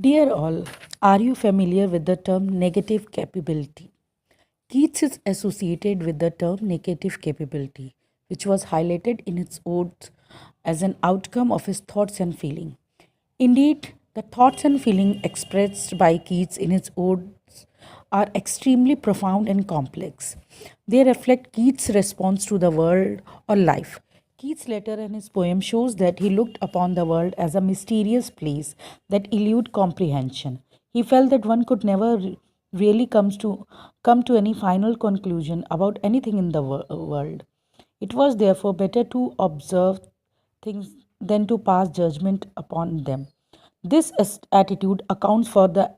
Dear all, are you familiar with the term negative capability? Keats is associated with the term negative capability, which was highlighted in its odes as an outcome of his thoughts and feeling. Indeed, the thoughts and feeling expressed by Keats in his odes are extremely profound and complex. They reflect Keats' response to the world or life. Keats' letter in his poem shows that he looked upon the world as a mysterious place that eluded comprehension. He felt that one could never really come to any final conclusion about anything in the world. It was therefore better to observe things than to pass judgment upon them. This attitude accounts for the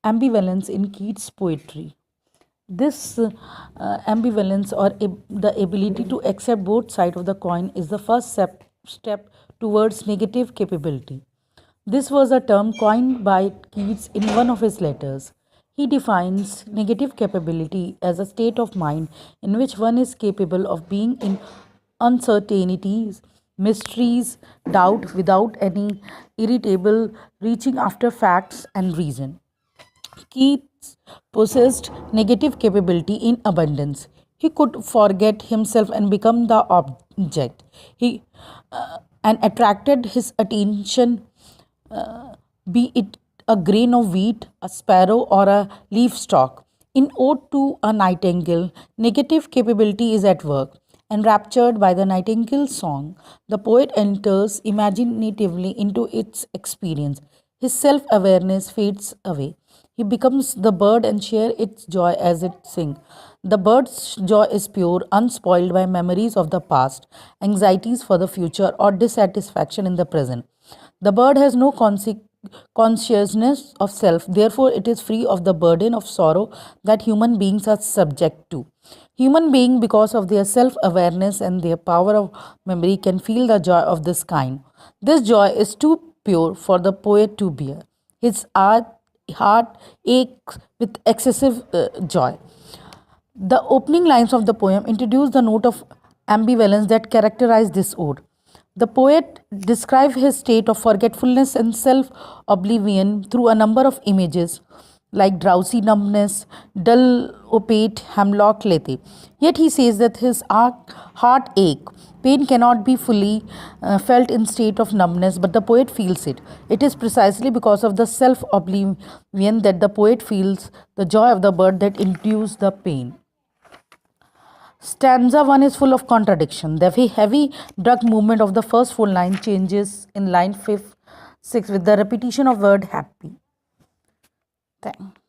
ambivalence in Keats' poetry. This ambivalence or the ability to accept both sides of the coin is the first step towards negative capability. This was a term coined by Keats in one of his letters. He defines negative capability as a state of mind in which one is capable of being in uncertainties, mysteries, doubt without any irritable reaching after facts and reason. Keats possessed negative capability in abundance. He could forget himself and become the object. He and attracted his attention, be it a grain of wheat, a sparrow, or a leaf stalk. In Ode to a Nightingale, negative capability is at work. Enraptured by the nightingale's song, the poet enters imaginatively into its experience. His self awareness fades away. He becomes the bird and shares its joy as it sings. The bird's joy is pure, unspoiled by memories of the past, anxieties for the future, or dissatisfaction in the present. The bird has no consciousness of self, therefore, it is free of the burden of sorrow that human beings are subject to. Human beings, because of their self awareness and their power of memory, can feel the joy of this kind. This joy is too pure for the poet to bear. His heart aches with excessive joy. The opening lines of the poem introduce the note of ambivalence that characterize this ode. The poet describes his state of forgetfulness and self oblivion through a number of images like drowsy numbness, dull opaque hemlock lethe. Yet he says that his heart ache. Pain cannot be fully felt in state of numbness, but the poet feels it. It is precisely because of the self oblivion that the poet feels the joy of the bird that induces the pain. Stanza 1 is full of contradiction. The heavy drug movement of the first full line changes in line 5, 6 with the repetition of word happy. Thank